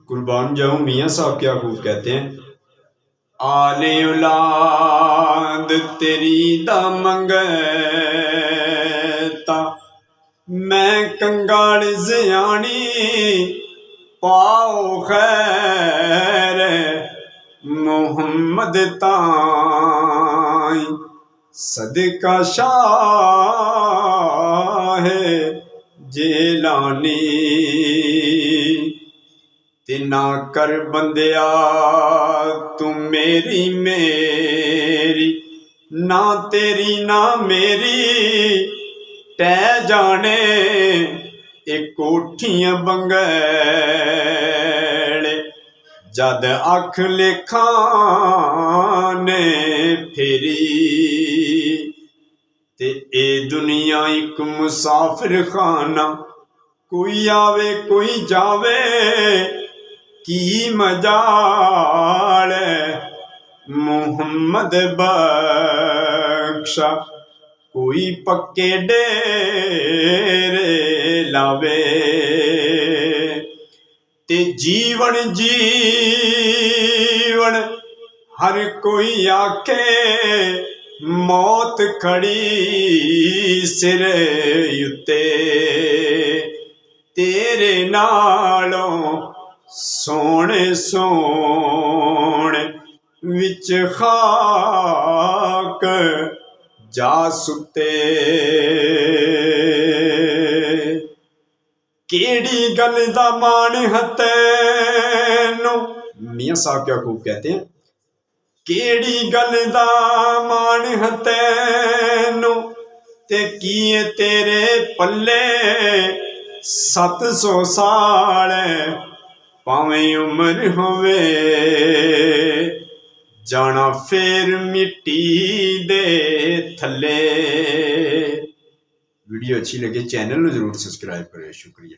कुर्बान जाऊं मियाँ साहब क्या खूब कहते हैं, आले औलाद तेरी दा मंगता मैं कंगाल ज़यानी पाओ खैर मोहम्मद ताई सदका शाह जेलानी ते ना कर बंदिया तू मेरी मेरी ना तेरी ना मेरी टै जाने एक कोठियां बंगैले जद अख लेखाने फेरी ते ए दुनिया एक मुसाफिर खाना कोई आवे कोई जावे की मजाल मुहम्मद बख्शा कोई पक्के डेरे लावे ते जीवन जीवन हर कोई आखे मौत खड़ी सिर उत्ते तेरे नालों सोने सोने विच खाक जा सुते केड़ी गल दा मान है तैनू। मियाँ साहब क्या खूब कहते हैं, केड़ी गल दा मान है तैनू ते किए तेरे पल्ले 700 साल भावें उम्र होवे जाना फिर मिट्टी दे थले। वीडियो अच्छी लगे चैनल को जरूर सब्सक्राइब करें। शुक्रिया।